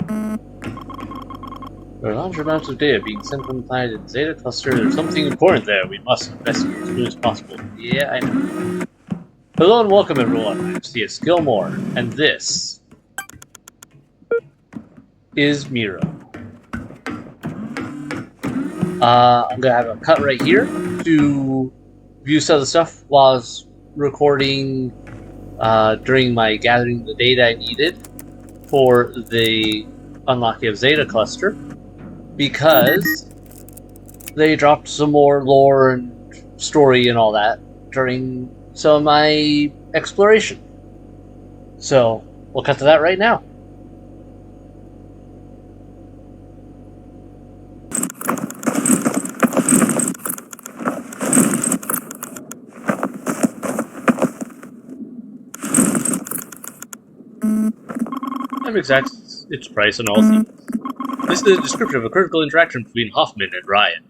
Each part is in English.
There are large amounts of data being sent from the planet in Zeta Cluster. There's something important there we must investigate as soon as possible. Yeah, I know. Hello and welcome everyone, I'm C.S.Gilmore, and this is Miro. I'm gonna have a cut right here to view some of the stuff while I was recording during my gathering the data I needed for the unlocking of Zeta Cluster, because they dropped some more lore and story and all that during some of my exploration. So we'll cut to that right now. M exacts its price on all things. This is a description of a critical interaction between Hoffman and Ryan.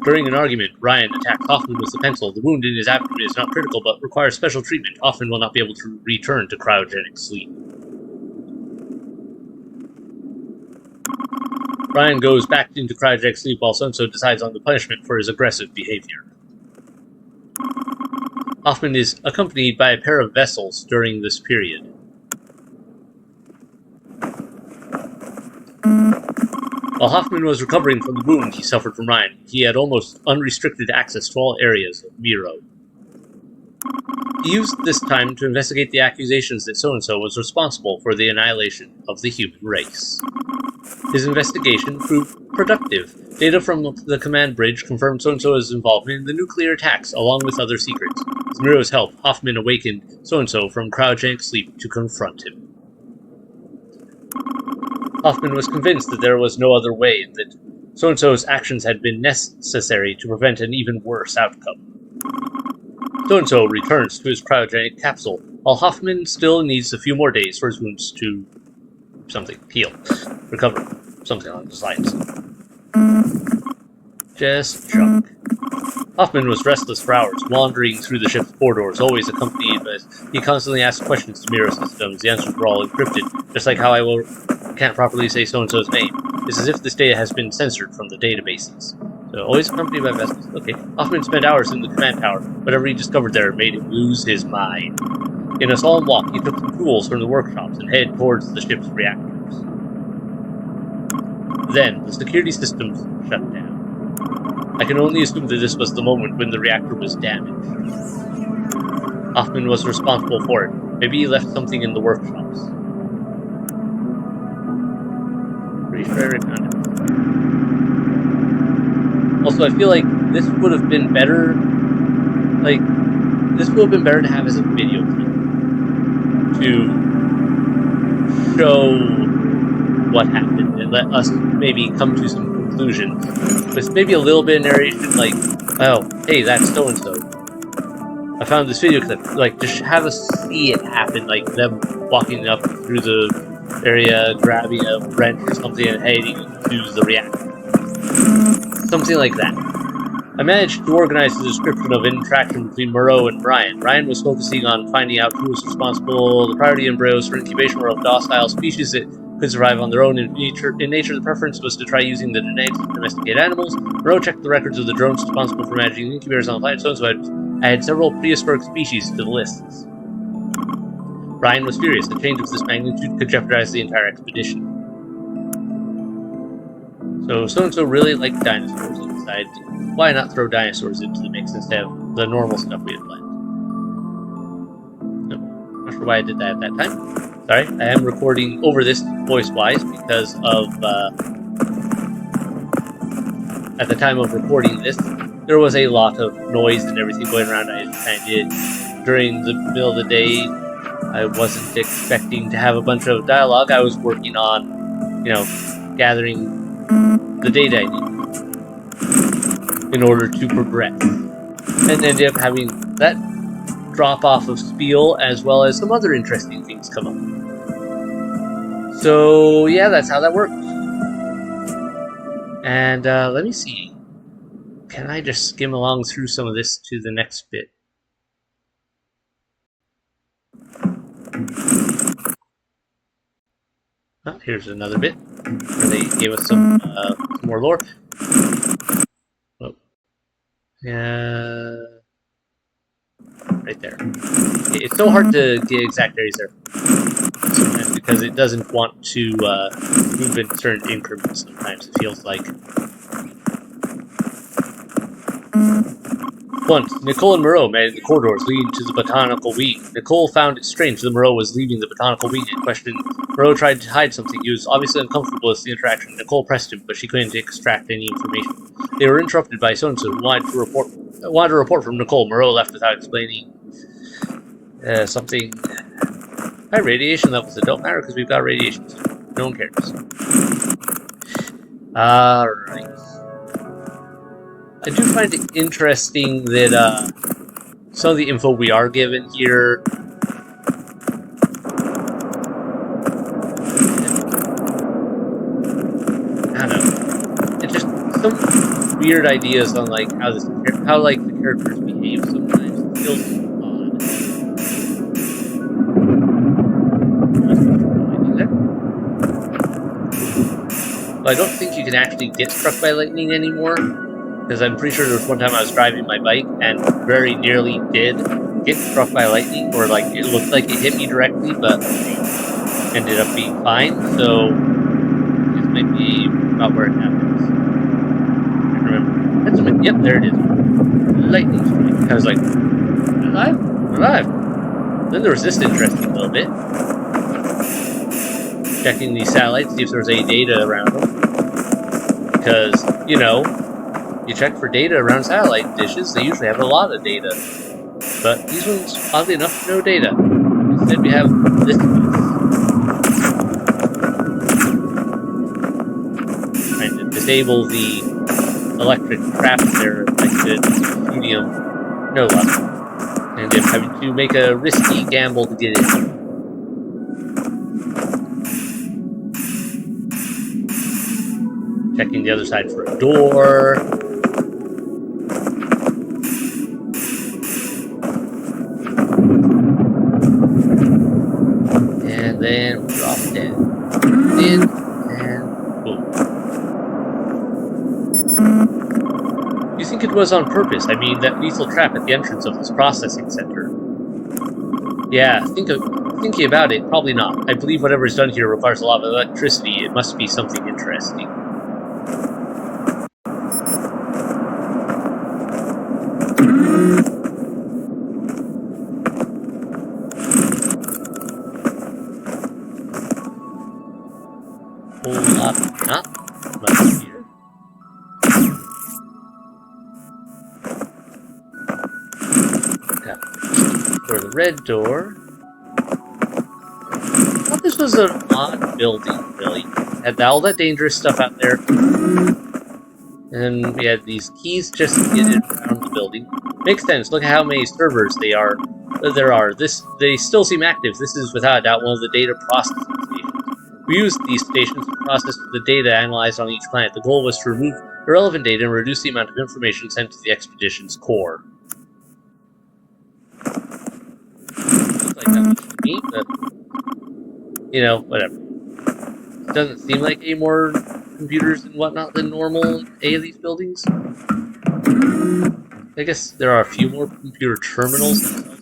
During an argument, Ryan attacks Hoffman with the pencil. The wound in his abdomen is not critical but requires special treatment. Hoffman will not be able to return to cryogenic sleep. Ryan goes back into cryogenic sleep while So-and-so decides on the punishment for his aggressive behavior. Hoffman is accompanied by a pair of vessels during this period. While Hoffman was recovering from the wound he suffered from Ryan, he had almost unrestricted access to all areas of Miro. He used this time to investigate the accusations that So-and-so was responsible for the annihilation of the human race. His investigation proved productive. Data from the command bridge confirmed So-and-so's involvement in the nuclear attacks, along with other secrets. With Miro's help, Hoffman awakened So-and-so from cryogenic sleep to confront him. Hoffman was convinced that there was no other way, and that So-and-so's actions had been necessary to prevent an even worse outcome. So-and-so returns to his cryogenic capsule, while Hoffman still needs a few more days for his wounds to heal, recover, something along those lines. Just junk. Hoffman was restless for hours, wandering through the ship's corridors, always accompanied by he constantly asked questions to Miro systems. The answers were all encrypted, just like how can't properly say so-and-so's name. It's as if this data has been censored from the databases. So, always accompanied by vessels. Okay. Hoffman spent hours in the command tower. Whatever he discovered there made him lose his mind. In a solemn walk, he took some tools from the workshops and headed towards the ship's reactors. Then, the security systems shut down. I can only assume that this was the moment when the reactor was damaged. Hoffman was responsible for it. Maybe he left something in the workshops. Pretty sure I found it. Also, I feel like this would have been better. This would have been better to have as a video clip to show what happened and let us maybe come to some conclusions with maybe a little bit of narration, like, oh, hey, that's so-and-so. I found this video clip, just have us see it happen, like them walking up through the area, grabbing a wrench or something and heading to the reactor. Something like that. I managed to organize the description of an interaction between Miro and Ryan. Ryan was focusing on finding out who was responsible. The priority embryos for incubation were of docile species that could survive on their own. In nature, the preference was to try using the genetics to domesticate animals. Miro checked the records of the drones responsible for managing incubators on the planet, so I had several prehistoric species to the lists. Ryan was furious. A change of this magnitude could jeopardize the entire expedition. So-and-so really liked dinosaurs and decided, why not throw dinosaurs into the mix instead of the normal stuff we had planned? No, not sure why I did that at that time. Sorry, I am recording over this voice-wise because of, at the time of recording this, there was a lot of noise and everything going around. I kind of did during the middle of the day. I wasn't expecting to have a bunch of dialogue. I was working on, gathering the data I needed in order to progress, and ended up having that drop off of spiel as well as some other interesting things come up. So yeah, that's how that works. And let me see. Can I just skim along through some of this to the next bit? Oh, here's another bit where they gave us some more lore. Oh. Yeah, right there. It's so hard to get exact areas there sometimes because it doesn't want to move in certain increments. Sometimes it feels like. Once, Nicole and Miro met in the corridors leading to the botanical wing. Nicole found it strange that Miro was leaving the botanical wing and questioned. Miro tried to hide something. He was obviously uncomfortable with the interaction. Nicole pressed him, but she couldn't extract any information. They were interrupted by so-and-so who wanted a report from Nicole. Miro left without explaining something. High radiation levels that don't matter because we've got radiation, so no one cares. Alright. I do find it interesting that some of the info we are given here I don't know. It's just some weird ideas on like how like the characters behave sometimes. It feels odd. Well, I don't think you can actually get struck by lightning anymore. Because I'm pretty sure there was one time I was driving my bike and very nearly did get struck by lightning, or like it looked like it hit me directly, but ended up being fine. So this might be about where it happens. I remember. That's a, yep, there it is. Lightning strike. I was like, alive. Then there was this interesting little bit. Checking these satellites, see if there's any data around them. Because, you know, you check for data around satellite dishes, they usually have a lot of data. But these ones, oddly enough, no data. Instead we have this. Trying to disable the electric trap there if I could medium. No luck. And I'm having to make a risky gamble to get in. Checking the other side for a door. And then we'll drop it in, and boom. You think it was on purpose? I mean, that lethal trap at the entrance of this processing center. Yeah, thinking about it, probably not. I believe whatever is done here requires a lot of electricity. It must be something interesting. Whole lot not much here. For the red door. I thought this was an odd building, really. Had all that dangerous stuff out there. And we had these keys just to get it around the building. Makes sense. Look at how many servers there are. They still seem active. This is without a doubt one of the data processing stations. We used these stations to process the data analyzed on each planet. The goal was to remove irrelevant data and reduce the amount of information sent to the expedition's core. Looks like that much to me, but you know, whatever. It doesn't seem like any more computers and whatnot than normal in any of these buildings. I guess there are a few more computer terminals themselves.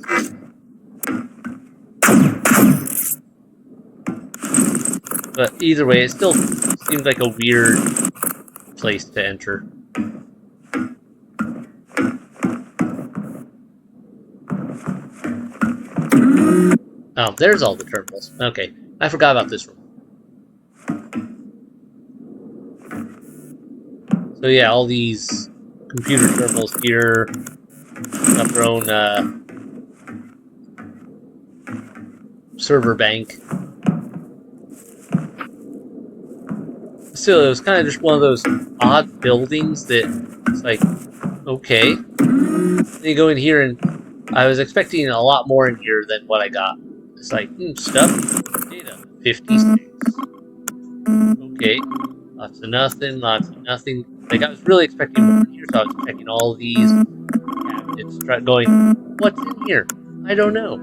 But either way, it still seems like a weird place to enter. Oh, there's all the terminals. Okay, I forgot about this room. So yeah, all these computer terminals here have their own server bank. Still, it was kind of just one of those odd buildings that it's like, okay. Then you go in here, and I was expecting a lot more in here than what I got. It's like, stuff, data, 56. Okay, lots of nothing, lots of nothing. Like, I was really expecting more in here, so I was checking all these cabinets, going, what's in here? I don't know.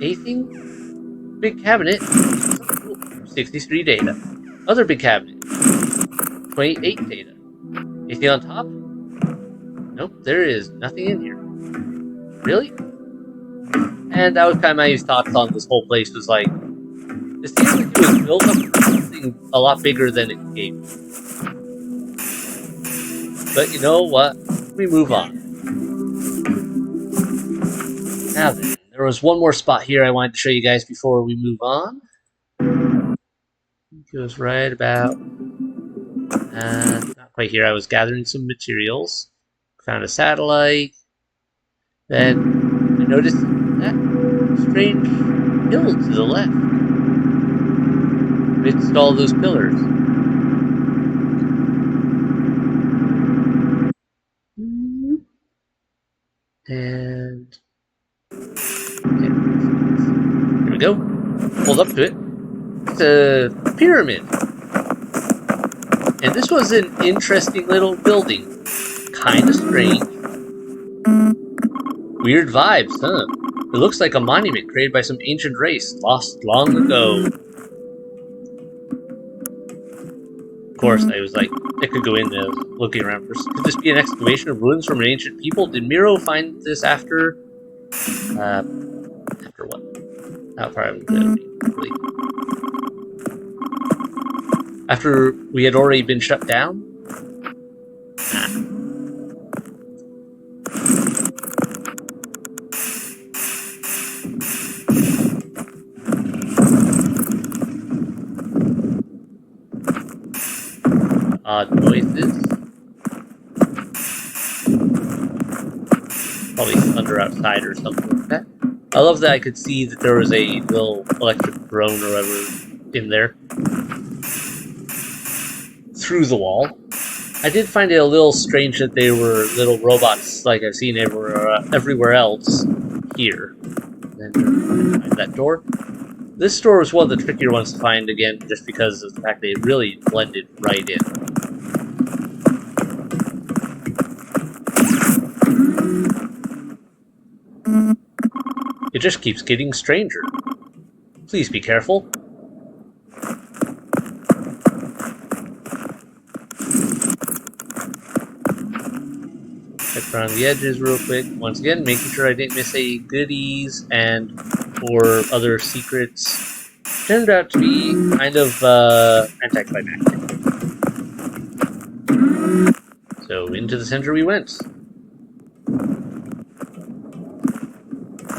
Anything? Big cabinet. 63 data. Other big cabinet, 28 data. Anything on top? Nope, there is nothing in here. Really? And that was kind of my thoughts on this whole place. Was like, it seems like it was built up for something a lot bigger than it gave. But you know what? We move on. Now then, there was one more spot here I wanted to show you guys before we move on. It was right about, not quite here. I was gathering some materials, found a satellite. Then I noticed that strange hill to the left, amidst all those pillars. And here we go. Hold up to it. It's a pyramid. And this was an interesting little building. Kinda strange. Weird vibes, huh? It looks like a monument created by some ancient race, lost long ago. Of course, I was like, I could go in there looking around first. Could this be an excavation of ruins from an ancient people? Did Miro find this after... after what? How far have we after we had already been shut down? Odd noises. Probably thunder outside or something like that. I love that I could see that there was a little electric drone or whatever in there. Through the wall. I did find it a little strange that they were little robots like I've seen everywhere else here. And then find that door. This door was one of the trickier ones to find again, just because of the fact that it really blended right in. It just keeps getting stranger. Please be careful. Check around the edges real quick. Once again, making sure I didn't miss any goodies and or other secrets. Turned out to be kind of anticlimactic. So into the center we went.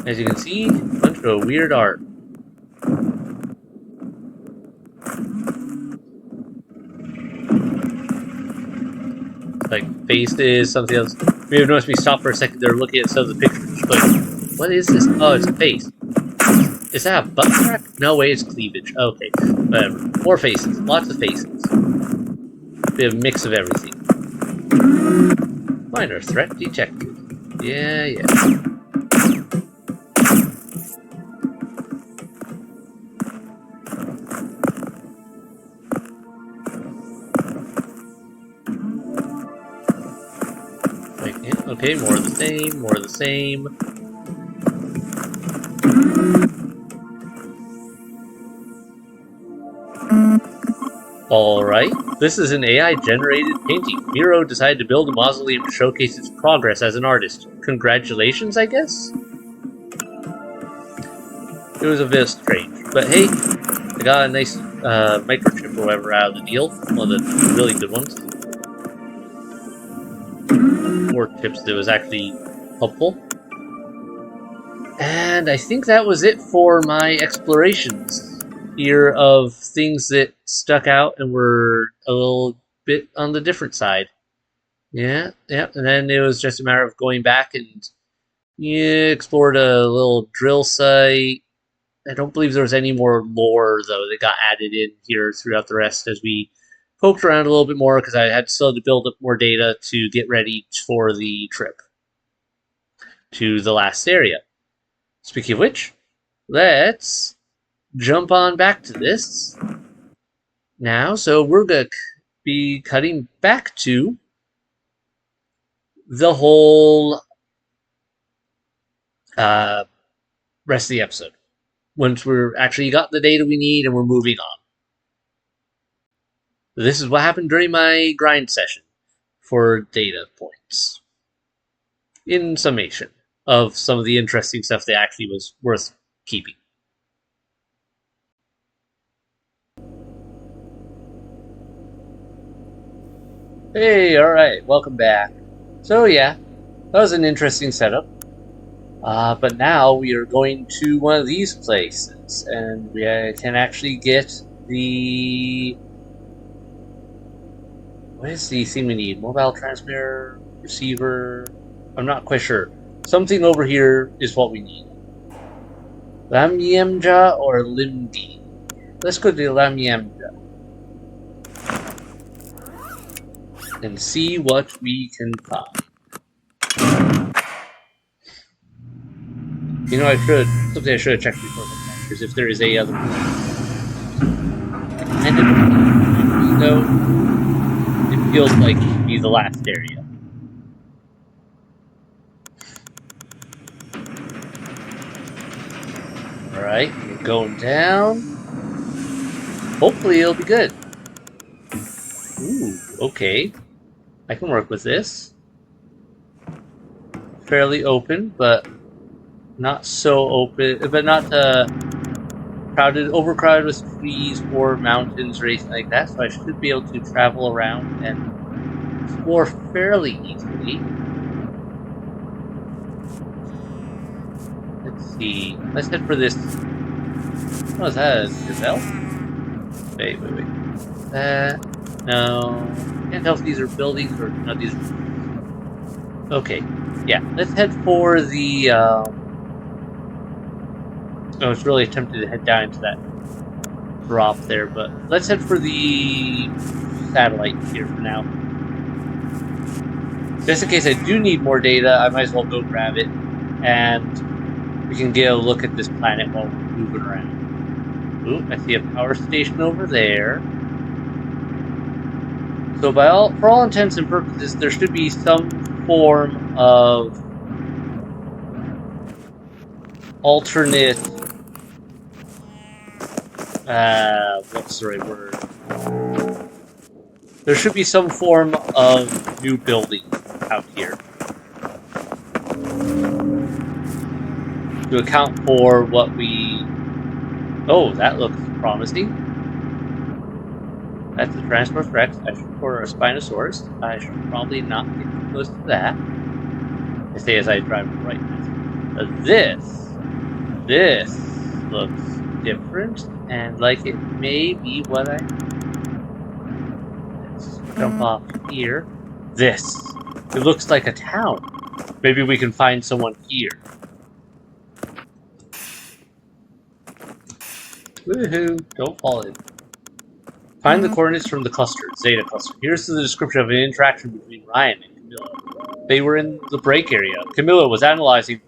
As you can see, a bunch of weird art. Like faces, something else. You may have noticed me stop for a second there looking at some of the pictures. Like, what is this? Oh, it's a face. Is that a butt crack? No way, it's cleavage. Okay, whatever. More faces. Lots of faces. Bit of mix of everything. Minor threat detected. Yeah. Okay, more of the same. Alright, this is an AI-generated painting. Miro decided to build a mausoleum to showcase its progress as an artist. Congratulations, I guess? It was a bit strange. But hey, I got a nice microchip or whatever out of the deal. One of the really good ones. Or tips that was actually helpful. And I think that was it for my explorations here of things that stuck out and were a little bit on the different side. Yeah. And then it was just a matter of going back and explored a little drill site. I don't believe there was any more lore, though, that got added in here throughout the rest as we poked around a little bit more because I had still to build up more data to get ready for the trip to the last area. Speaking of which, let's jump on back to this now. So we're going to be cutting back to the whole rest of the episode. Once we're actually got the data we need and we're moving on. This is what happened during my grind session for data points. In summation of some of the interesting stuff that actually was worth keeping. Hey, alright, welcome back. So yeah, that was an interesting setup. But now we are going to one of these places, and we can actually get the... What is the thing we need? Mobile transmitter, receiver... I'm not quite sure. Something over here is what we need. Lamyemja or Limdi? Let's go to Lamyemja and see what we can find. You know, something I should have checked before the because if there is a other... And though, it feels like it should be the last area. Alright, we're going down. Hopefully it'll be good. Ooh, okay. I can work with this. Fairly open, but not so open, but not overcrowded with trees or mountains or anything like that, so I should be able to travel around and explore fairly easily. Let's see. Let's head for this. Oh, is that a gazelle? Wait. No. Can't tell if these are buildings or no, these are... Okay. Yeah, let's head for the, I was really tempted to head down into that drop there, but let's head for the satellite here for now. Just in case I do need more data, I might as well go grab it, and we can get a look at this planet while we're moving around. Ooh, I see a power station over there. So for all intents and purposes, there should be some form of alternate... what's the right word? There should be some form of new building out here to account for what we... Oh, that looks promising. That's a Tyrannosaurus Rex. I should order a Spinosaurus. I should probably not get too close to that. I say as I drive right past it. This looks different, and like it may be what I... Let's jump off here. This. It looks like a town. Maybe we can find someone here. Woohoo! Don't fall in. Find the coordinates from the cluster, Zeta cluster. Here's the description of an interaction between Ryan and Camilla. They were in the break area. Camilla was analyzing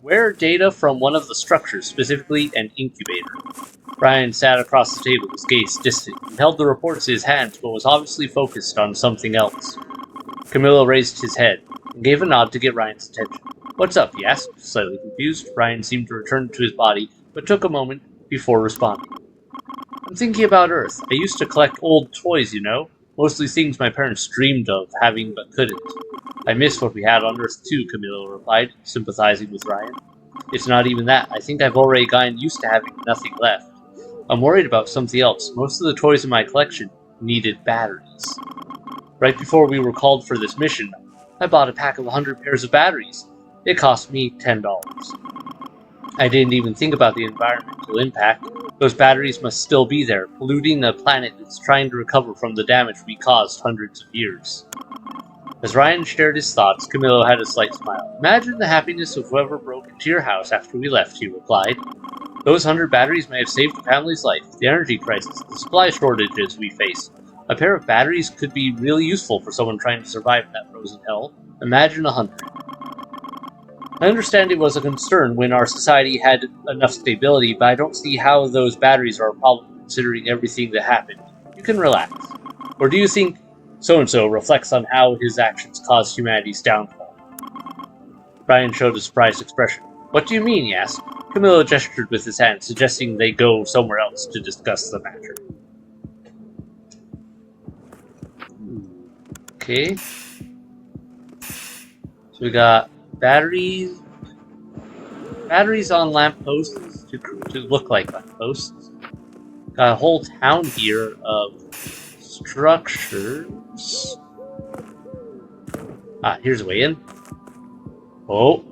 where data from one of the structures, specifically an incubator. Ryan sat across the table, his gaze distant. He held the report to his hands, but was obviously focused on something else. Camilla raised his head and gave a nod to get Ryan's attention. What's up? He asked, slightly confused. Ryan seemed to return to his body, but took a moment before responding. I'm thinking about Earth. I used to collect old toys, you know. Mostly things my parents dreamed of having but couldn't. I miss what we had on Earth too, Camilla replied, sympathizing with Ryan. It's not even that. I think I've already gotten used to having nothing left. I'm worried about something else. Most of the toys in my collection needed batteries. Right before we were called for this mission, I bought a pack of 100 pairs of batteries. It cost me $10. I didn't even think about the environmental impact. Those batteries must still be there, polluting a planet that's trying to recover from the damage we caused hundreds of years. As Ryan shared his thoughts, Camillo had a slight smile. Imagine the happiness of whoever broke into your house after we left, he replied. Those 100 batteries may have saved a family's life. The energy crisis, the supply shortages we face. A pair of batteries could be really useful for someone trying to survive in that frozen hell. Imagine 100. I understand it was a concern when our society had enough stability, but I don't see how those batteries are a problem considering everything that happened. You can relax. Or do you think so-and-so reflects on how his actions caused humanity's downfall? Ryan showed a surprised expression. What do you mean, he asked. Camillo gestured with his hand, suggesting they go somewhere else to discuss the matter. Okay. So we got batteries on lampposts to look like lampposts. Got a whole town here of structures. Here's a way in. Oh,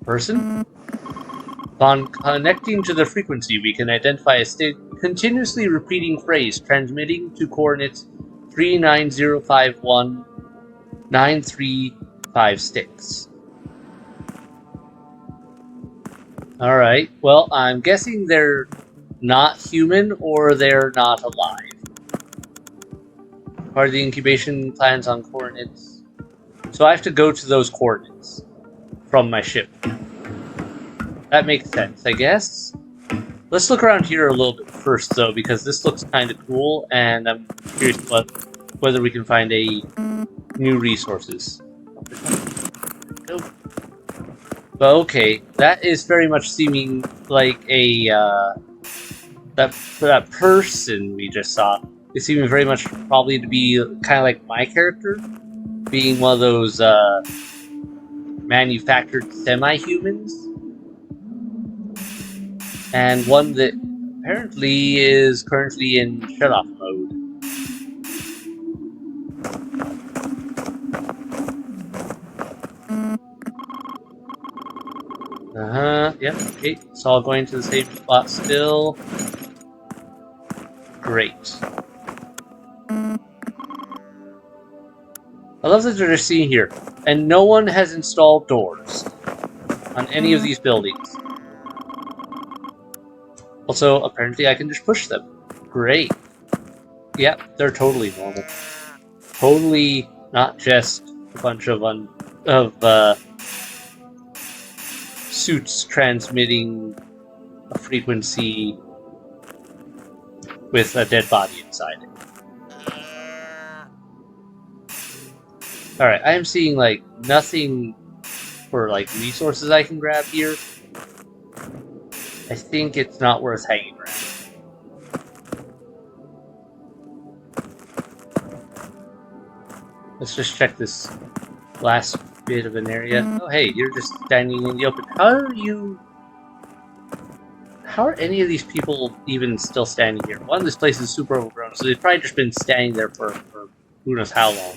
person. Upon connecting to the frequency, we can identify a continuously repeating phrase transmitting to coordinates 390519356. Alright, well, I'm guessing they're not human or they're not alive. Part of the incubation plans on coordinates. So I have to go to those coordinates from my ship. That makes sense, I guess. Let's look around here a little bit first, though, because this looks kind of cool, and I'm curious whether we can find new resources. Go. But okay, that is very much seeming like that person we just saw is seeming very much probably to be kind of like my character, being one of those manufactured semi-humans, and one that apparently is currently in shut-off mode. Yep, okay, it's all going to the same spot still. Great. I love that they're just seeing here, and no one has installed doors on any of these buildings. Also, apparently I can just push them. Great. Yep, they're totally normal. Totally not just a bunch of suits transmitting a frequency with a dead body inside it. Alright, I am seeing like nothing for like resources I can grab here. I think it's not worth hanging around. Let's just check this last bit of an area. Oh hey, you're just standing in the open. How are any of these people even still standing here? One, this place is super overgrown, so they've probably just been standing there for who knows how long.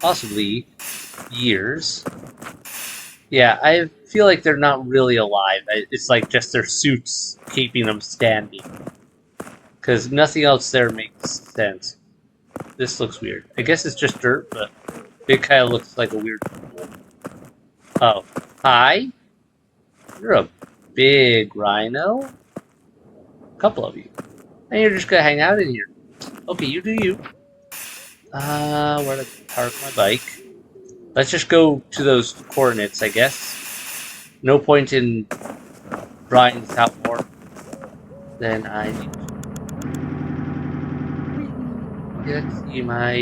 Possibly years. Yeah, I feel like they're not really alive. It's like just their suits keeping them standing. Because nothing else there makes sense. This looks weird. I guess it's just dirt, but it kind of looks like a weird pool. Oh. Hi? You're a big rhino? A couple of you. And you're just gonna hang out in here. Okay, you do you. Where to park my bike? Let's just go to those coordinates, I guess. No point in drawing this out more than I need to. Let's see my...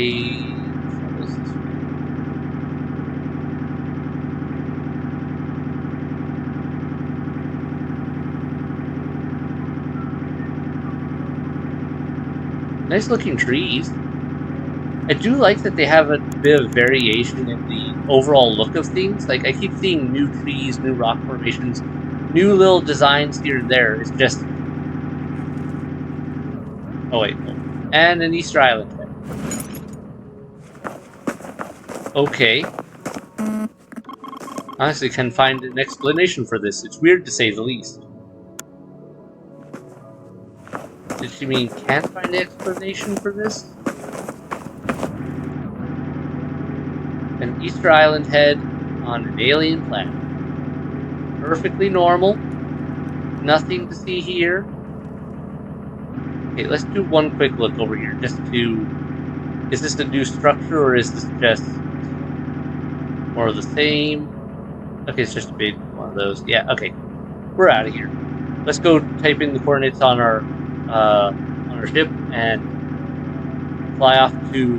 Nice looking trees. I do like that they have a bit of variation in the overall look of things. Like, I keep seeing new trees, new rock formations, new little designs here and there. It's just... Oh, wait. Oh. And an Easter Island head. Okay. Honestly, can find an explanation for this. It's weird to say the least. Did she mean can't find an explanation for this? An Easter Island head on an alien planet. Perfectly normal. Nothing to see here. Okay, let's do one quick look over here just to... Is this a new structure or is this just more of the same? Okay, it's just a big one of those. Yeah, okay. We're out of here. Let's go type in the coordinates on our ship and fly off to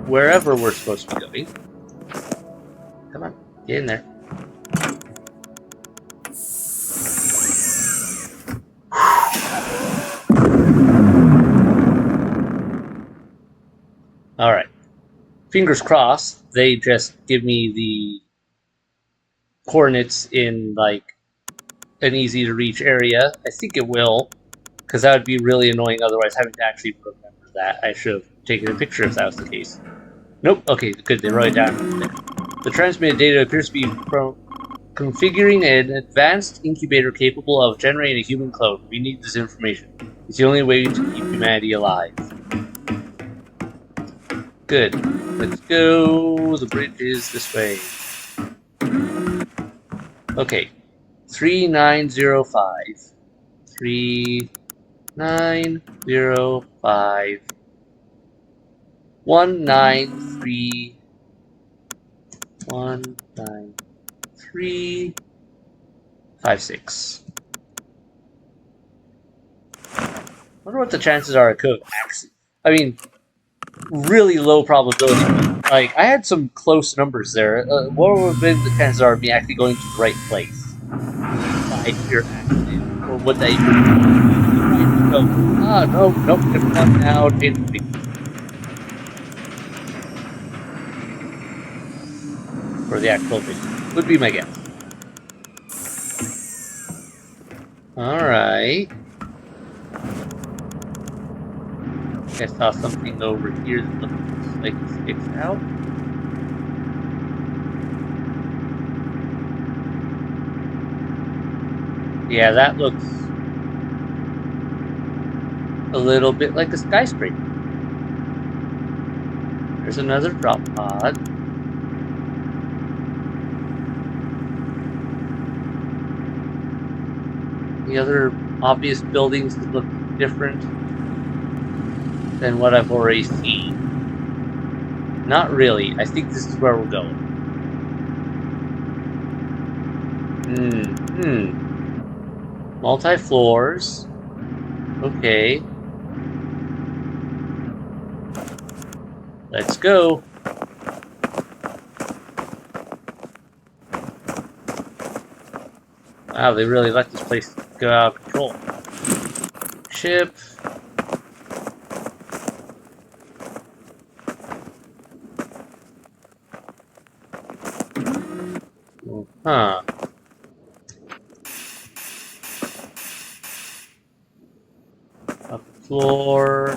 wherever we're supposed to be going. Come on, get in there. Alright. Fingers crossed, they just give me the coordinates in, like, an easy to reach area. I think it will, because that would be really annoying otherwise having to actually remember that. I should have taken a picture if that was the case. Nope, okay, good, they wrote it down there. The transmitted data appears to be from configuring an advanced incubator capable of generating a human clone. We need this information. It's the only way to keep humanity alive. Good. Let's go. The bridge is this way. Okay. 3905. 3905. 193. 19356. I wonder what the chances are I could have actually. I mean, really low probability. Like, I had some close numbers there. What would have been the chances are of me actually going to the right place by pure accident? Or would they go, nope, different one now, change the thing. For the actual mission. Would be my guess. Alright. I saw something over here that looks like it sticks out. Yeah, that looks a little bit like a skyscraper. There's another drop pod. The other obvious buildings that look different than what I've already seen. Not really. I think this is where we're going. Multi-floors. Okay. Let's go. Wow, they really let this place go out of control. Ship. Huh. Up the floor.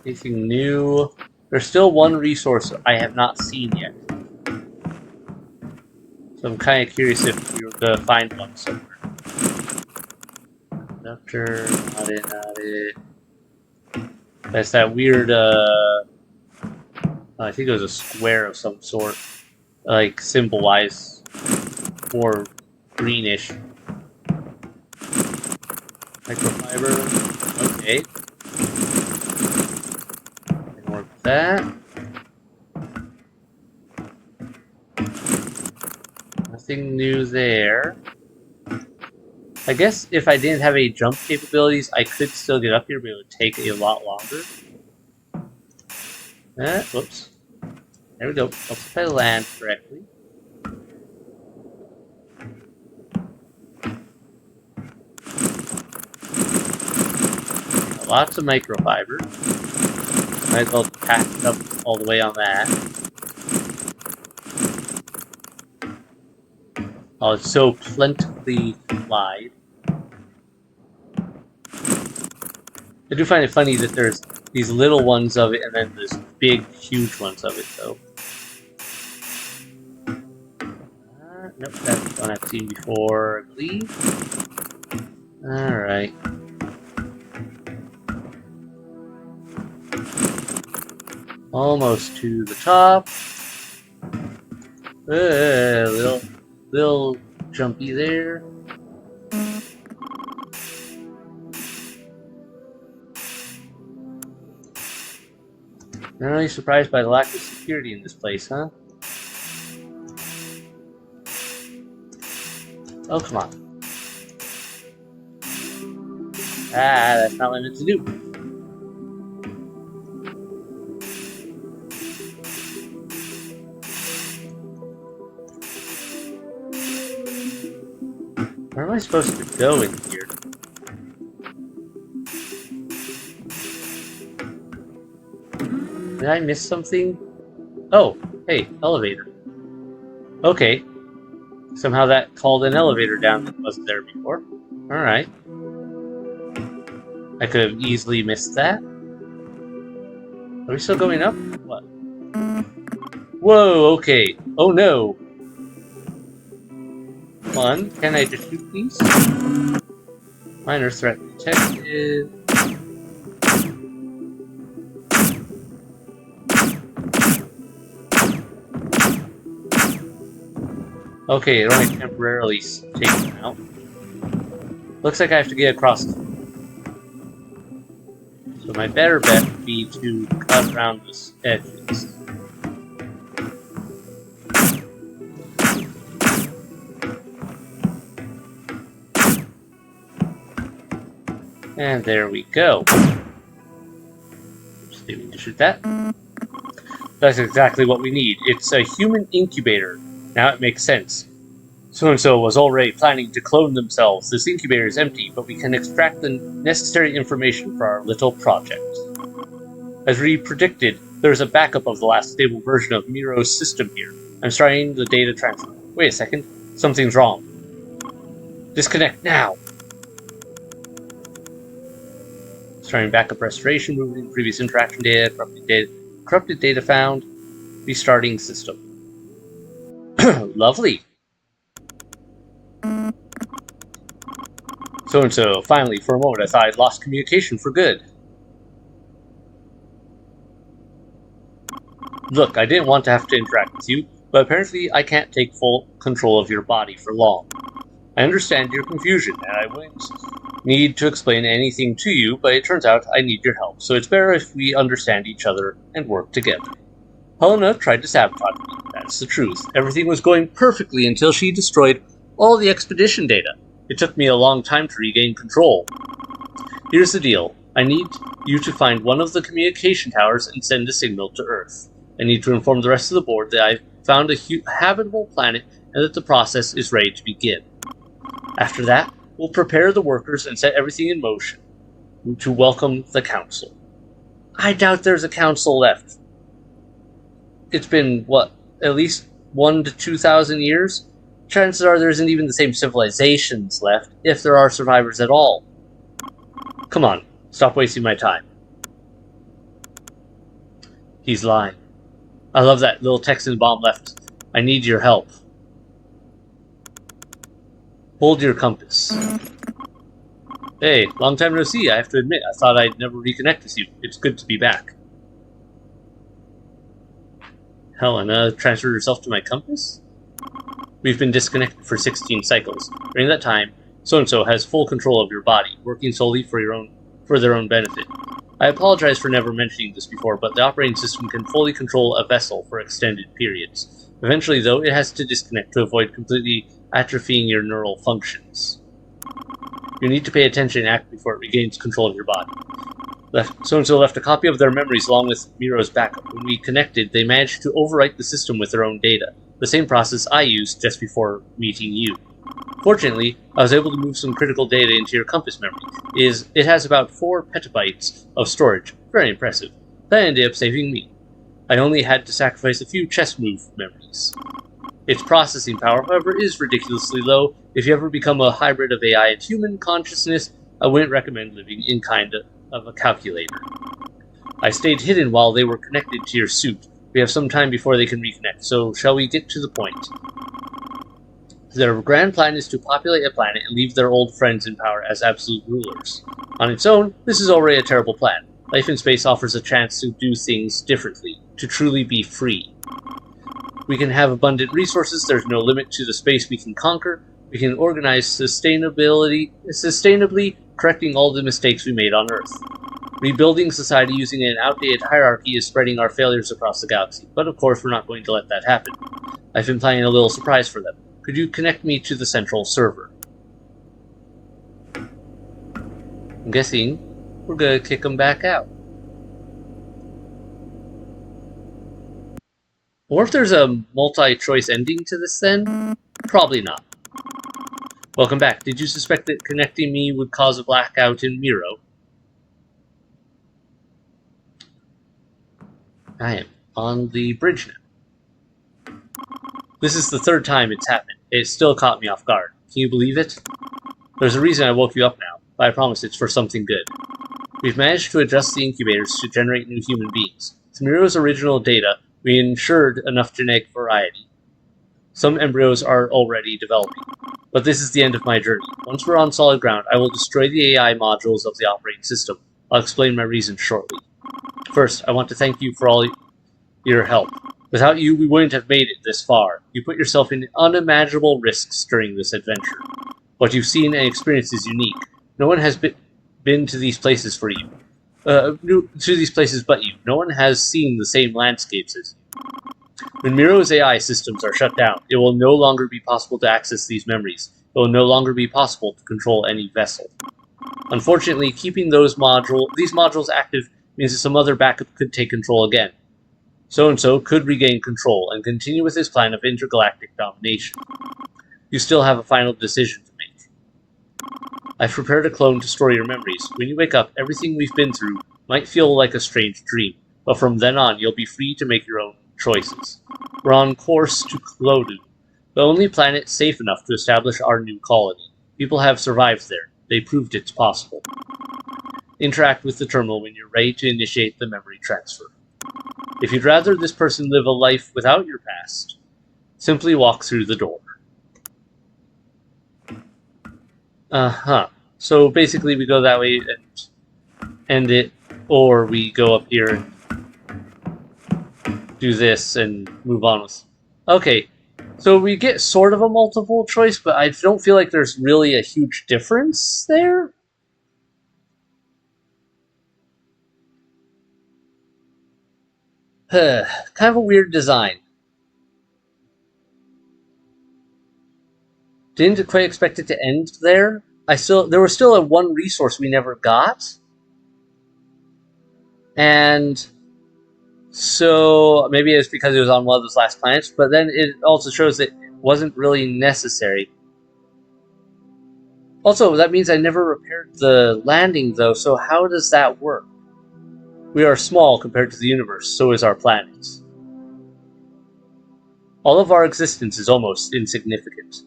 Anything new? There's still one resource I have not seen yet. So I'm kind of curious if we were going to find one somewhere. Conductor, not it. That's that weird, I think it was a square of some sort. Like, symbol-wise. More greenish. Microfiber. Okay. More of that. Nothing new there. I guess if I didn't have any jump capabilities, I could still get up here, but it would take a lot longer. Whoops. There we go. Let's try to land correctly. Lots of microfiber. Might as well pack it up all the way on that. Oh, it's so plentifully supplied. I do find it funny that there's these little ones of it and then there's big, huge ones of it, though. Nope, that's one I've seen before, I believe. Alright. Almost to the top. Little jumpy there. I'm really surprised by the lack of security in this place, huh? Oh, come on. That's not what I meant to do. Where am I supposed to go in here? Did I miss something? Oh, hey, elevator. Okay. Somehow that called an elevator down that wasn't there before. Alright. I could have easily missed that. Are we still going up? What? Whoa, okay. Oh no. Come on, can I just shoot these? Minor threat detected. Okay, it only temporarily takes them out. Looks like I have to get across. So my better bet would be to cut around the edges. And there we go. Just need to shoot that. That's exactly what we need. It's a human incubator. Now it makes sense. So-and-so was already planning to clone themselves. This incubator is empty, but we can extract the necessary information for our little project. As we predicted, there's a backup of the last stable version of Miro's system here. I'm starting the data transfer. Wait a second. Something's wrong. Disconnect now! Starting backup restoration, moving previous interaction data, corrupted data found, restarting system. Lovely! So-and-so, finally, for a moment I thought I'd lost communication for good. Look, I didn't want to have to interact with you, but apparently I can't take full control of your body for long. I understand your confusion, and I wouldn't need to explain anything to you, but it turns out I need your help, so it's better if we understand each other and work together. Helena tried to sabotage me, that's the truth. Everything was going perfectly until she destroyed all the expedition data. It took me a long time to regain control. Here's the deal. I need you to find one of the communication towers and send a signal to Earth. I need to inform the rest of the board that I've found a habitable planet and that the process is ready to begin. After that, we'll prepare the workers and set everything in motion to welcome the council. I doubt there's a council left. It's been, what, at least 1,000 to 2,000 years? Chances are there isn't even the same civilizations left, if there are survivors at all. Come on, stop wasting my time. He's lying. I love that little text in the bottom left. I need your help. Hold your compass. Hey, long time no see, I have to admit. I thought I'd never reconnect with you. It's good to be back. Helena, transfer yourself to my compass? We've been disconnected for 16 cycles. During that time, so-and-so has full control of your body, working solely for their own benefit. I apologize for never mentioning this before, but the operating system can fully control a vessel for extended periods. Eventually, though, it has to disconnect to avoid completely atrophying your neural functions. You need to pay attention and act before it regains control of your body. So-and-so left a copy of their memories along with Miro's backup. When we connected, they managed to overwrite the system with their own data, the same process I used just before meeting you. Fortunately, I was able to move some critical data into your compass memory. It has about 4 petabytes of storage. Very impressive. That ended up saving me. I only had to sacrifice a few chess move memories. Its processing power, however, is ridiculously low. If you ever become a hybrid of AI and human consciousness, I wouldn't recommend living in kind of a calculator. I stayed hidden while they were connected to your suit. We have some time before they can reconnect, so shall we get to the point? Their grand plan is to populate a planet and leave their old friends in power as absolute rulers. On its own, this is already a terrible plan. Life in space offers a chance to do things differently, to truly be free. We can have abundant resources, there's no limit to the space we can conquer. We can organize sustainably, correcting all the mistakes we made on Earth. Rebuilding society using an outdated hierarchy is spreading our failures across the galaxy, but of course we're not going to let that happen. I've been planning a little surprise for them. Could you connect me to the central server? I'm guessing we're gonna kick them back out. Or if there's a multi-choice ending to this then? Probably not. Welcome back. Did you suspect that connecting me would cause a blackout in Miro? I am on the bridge now. This is the third time it's happened. It still caught me off guard. Can you believe it? There's a reason I woke you up now, but I promise it's for something good. We've managed to adjust the incubators to generate new human beings. With Miro's original data, we ensured enough genetic variety. Some embryos are already developing. But this is the end of my journey. Once we're on solid ground, I will destroy the AI modules of the operating system. I'll explain my reasons shortly. First, I want to thank you for all your help. Without you, we wouldn't have made it this far. You put yourself in unimaginable risks during this adventure. What you've seen and experienced is unique. No one has been to these places for you. To these places but you. No one has seen the same landscapes as you. When Miro's AI systems are shut down, it will no longer be possible to access these memories. It will no longer be possible to control any vessel. Unfortunately, keeping these modules active means that some other backup could take control again. So-and-so could regain control and continue with his plan of intergalactic domination. You still have a final decision to make. I've prepared a clone to store your memories. When you wake up, everything we've been through might feel like a strange dream, but from then on, you'll be free to make your own choices. We're on course to Clodu, the only planet safe enough to establish our new colony. People have survived there. They proved it's possible. Interact with the terminal when you're ready to initiate the memory transfer. If you'd rather this person live a life without your past, simply walk through the door. So basically we go that way and end it, or we go up here and do this and move on with... Okay, so we get sort of a multiple choice, but I don't feel like there's really a huge difference there. Kind of a weird design. Didn't quite expect it to end there. There was still a one resource we never got. And so maybe it's because it was on one of those last planets, but then it also shows that it wasn't really necessary. Also, that means I never repaired the landing, though, so how does that work? We are small compared to the universe, so is our planet. All of our existence is almost insignificant.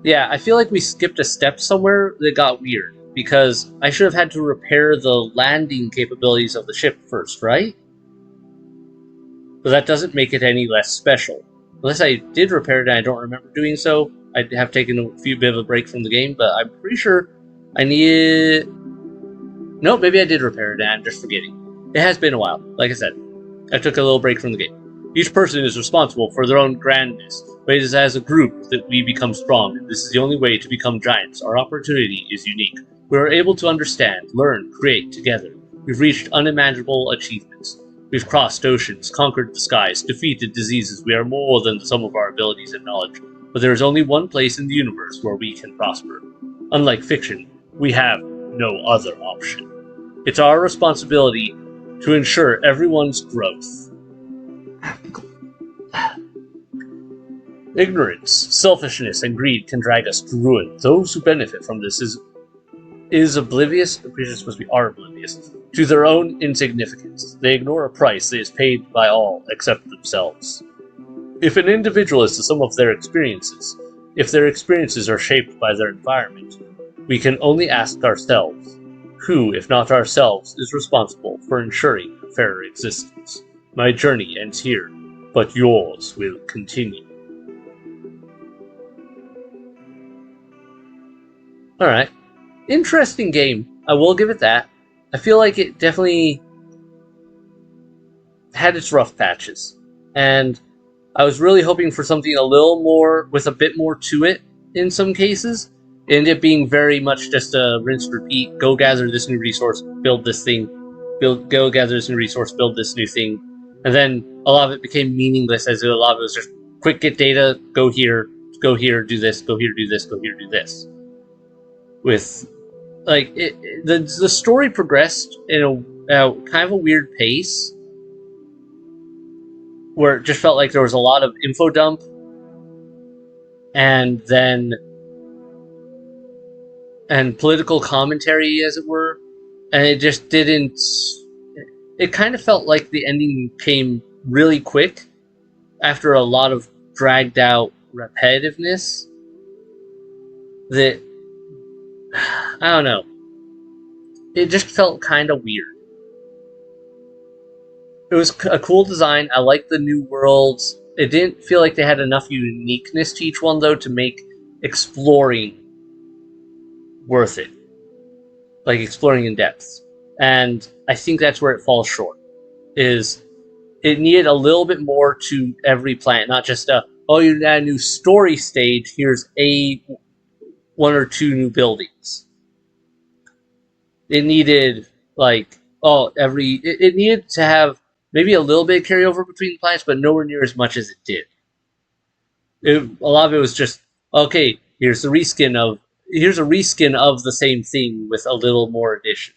Yeah, I feel like we skipped a step somewhere that got weird, because I should have had to repair the landing capabilities of the ship first, right? But that doesn't make it any less special. Unless I did repair it and I don't remember doing so, I'd have taken a bit of a break from the game, but I'm pretty sure I needed... No, maybe I did repair it and I'm just forgetting. It has been a while, like I said. I took a little break from the game. Each person is responsible for their own grandness, but it is as a group that we become strong, and this is the only way to become giants. Our opportunity is unique. We are able to understand, learn, create together. We've reached unimaginable achievements. We've crossed oceans, conquered the skies, defeated diseases. We are more than the sum of our abilities and knowledge. But there is only one place in the universe where we can prosper. Unlike fiction, we have no other option. It's our responsibility to ensure everyone's growth. Ignorance, selfishness, and greed can drag us to ruin. Those who benefit from this is oblivious, I'm pretty sure it's supposed to be are oblivious, to their own insignificance. They ignore a price that is paid by all except themselves. If an individual is the sum of their experiences, if their experiences are shaped by their environment, we can only ask ourselves, who, if not ourselves, is responsible for ensuring a fairer existence? My journey ends here, but yours will continue. Alright. Interesting game. I will give it that. I feel like it definitely had its rough patches. And I was really hoping for something a little more, with a bit more to it in some cases. It ended up being very much just a rinse repeat. Go gather this new resource, build this thing. Go gather this new resource, build this new thing. And then a lot of it became meaningless, as a lot of it was just quick get data, go here, do this, go here, do this, go here, do this. With, like, the story progressed in a kind of a weird pace, where it just felt like there was a lot of info dump, and political commentary, as it were, and it just didn't... it kind of felt like the ending came really quick after a lot of dragged out repetitiveness. That I don't know. It just felt kind of weird. It was a cool design. I liked the new worlds. It didn't feel like they had enough uniqueness to each one, though, to make exploring worth it. Like exploring in depth. And I think that's where it falls short. Is it needed a little bit more to every planet, not just you add a new story stage, here's one or two new buildings. It needed it needed to have maybe a little bit of carryover between planets, but nowhere near as much as it did. A lot of it was just okay. Here's a reskin of the same thing with a little more addition.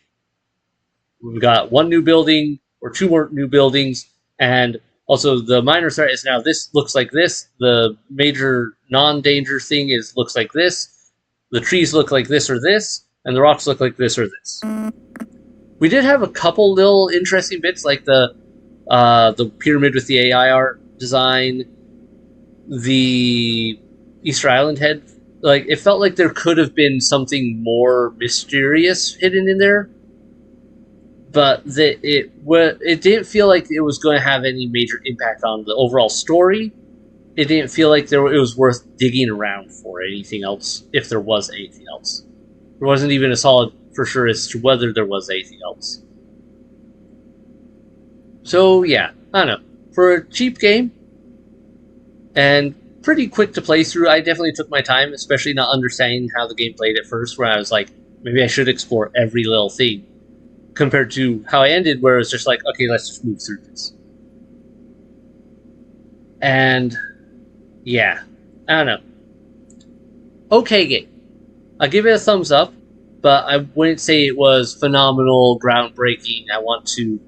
We've got one new building or two more new buildings, and also the minor threat is now this looks like this. The major non-danger thing looks like this. The trees look like this or this, and the rocks look like this or this. We did have a couple little interesting bits, like the pyramid with the AI art design, the Easter Island head. Like, it felt like there could have been something more mysterious hidden in there, but it didn't feel like it was going to have any major impact on the overall story. It didn't feel like it was worth digging around for anything else, if there was anything else. There wasn't even a solid for sure as to whether there was anything else. So yeah, I don't know. For a cheap game and pretty quick to play through, I definitely took my time, especially not understanding how the game played at first, where I was like, maybe I should explore every little thing, compared to how I ended, where it was just like, okay, let's just move through this. And yeah, I don't know. Okay game. I'll give it a thumbs up, but I wouldn't say it was phenomenal, groundbreaking. I want to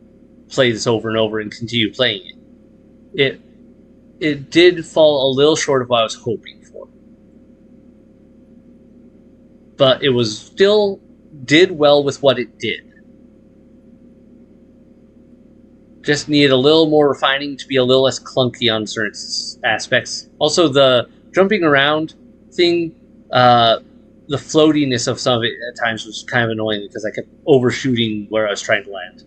play this over and over and continue playing it. It did fall a little short of what I was hoping for. But it was still did well with what it did. Just needed a little more refining to be a little less clunky on certain aspects. Also, the jumping around thing, the floatiness of some of it at times was kind of annoying because I kept overshooting where I was trying to land.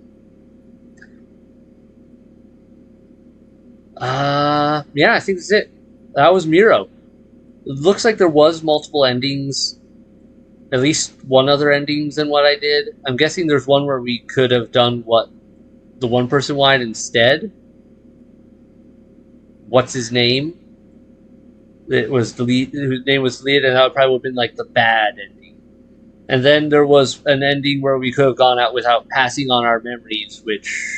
Yeah, I think that's it. That was Miro. It looks like there was multiple endings. At least one other endings than what I did. I'm guessing there's one where we could have done what the one person wanted instead. What's his name? It was the lead, whose name was lead, and that would probably have been like the bad ending. And then there was an ending where we could have gone out without passing on our memories, which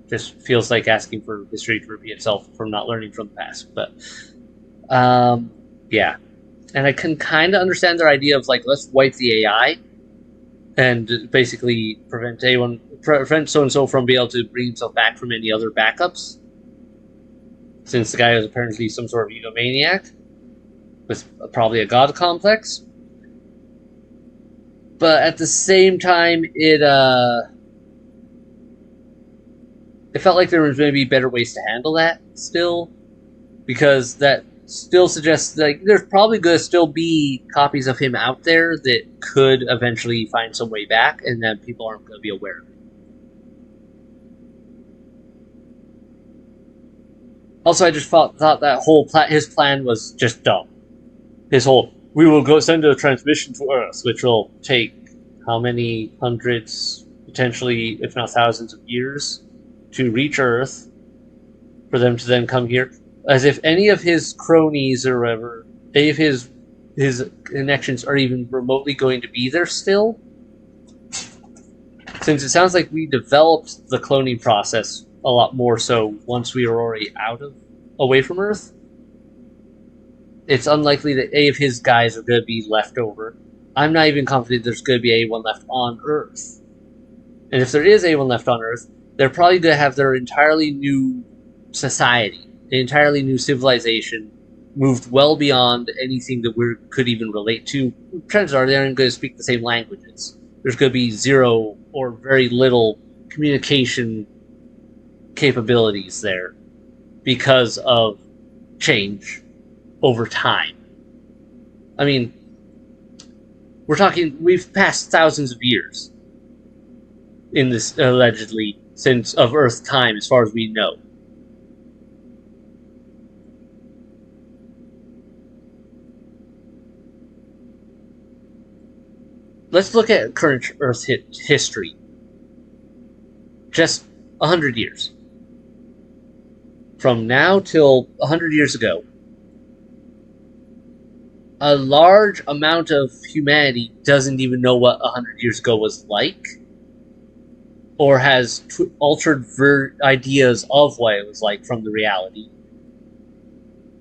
just feels like asking for history to repeat itself from not learning from the past. But yeah, and I can kind of understand their idea of like, let's wipe the AI and basically prevent so and so from being able to bring himself back from any other backups, since the guy was apparently some sort of egomaniac with probably a god complex. But at the same time, it felt like there was maybe better ways to handle that still, because that still suggests like there's probably going to still be copies of him out there that could eventually find some way back, and that people aren't going to be aware of it. Also, I just thought that his plan was just dumb. His whole, we will go send a transmission to Earth, which will take how many hundreds, potentially, if not thousands of years to reach Earth, for them to then come here. As if any of his cronies or whatever, any of his connections are even remotely going to be there still. Since it sounds like we developed the cloning process a lot more so once we were already away from Earth, it's unlikely that any of his guys are going to be left over. I'm not even confident there's going to be anyone left on Earth. And if there is anyone left on Earth, they're probably going to have their entirely new society, an entirely new civilization, moved well beyond anything that we could even relate to. Chances are they aren't going to speak the same languages. There's going to be zero or very little communication capabilities there because of change over time. I mean, we've passed thousands of years in this allegedly since of Earth time, as far as we know. Let's look at current Earth history. Just 100 years. From now till 100 years ago, a large amount of humanity doesn't even know what 100 years ago was like, or has altered ideas of what it was like from the reality.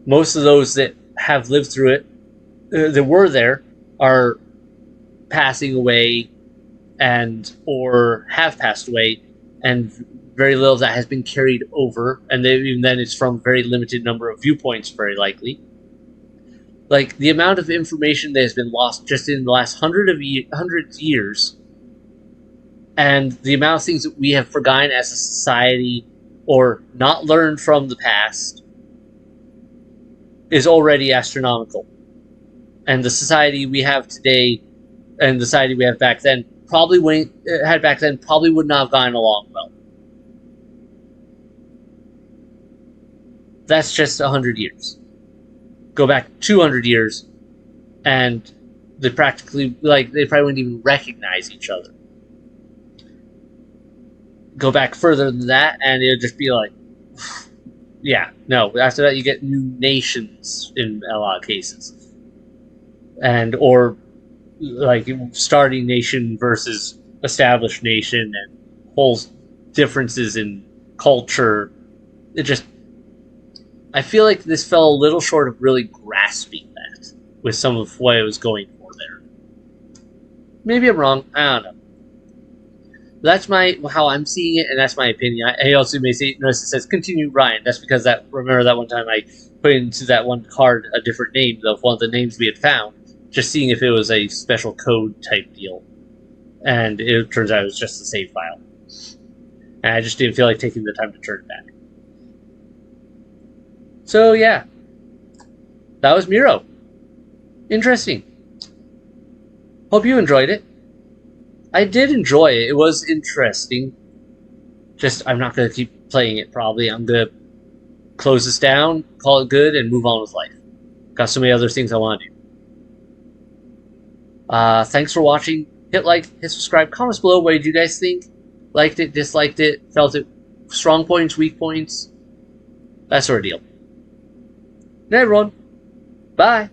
Most of those that have lived through it, that were there, are passing away or have passed away, and very little of that has been carried over, and even then it's from a very limited number of viewpoints, very likely. Like, the amount of information that has been lost just in the last 100 years, and the amount of things that we have forgotten as a society or not learned from the past is already astronomical. And the society we have today and the society we have back then probably would not have gotten along well. That's just 100 years. Go back 200 years, and they probably wouldn't even recognize each other. Go back further than that, and it'll just be like, yeah, no. After that, you get new nations in a lot of cases, or like starting nation versus established nation, and whole differences in culture. I feel like this fell a little short of really grasping that with some of what I was going for there. Maybe I'm wrong. I don't know. That's how I'm seeing it, and that's my opinion. I also may say, notice it says continue Ryan. That's because remember that one time I put into that one card a different name of one of the names we had found, just seeing if it was a special code type deal. And it turns out it was just a save file. And I just didn't feel like taking the time to turn it back. So yeah, that was Miro. Interesting. Hope you enjoyed it. I did enjoy it. It was interesting. Just, I'm not going to keep playing it, probably. I'm going to close this down, call it good, and move on with life. Got so many other things I want to do. Thanks for watching. Hit like, hit subscribe, comments below. What did you guys think? Liked it, disliked it, felt it, strong points, weak points, that sort of deal. Hey everyone, bye.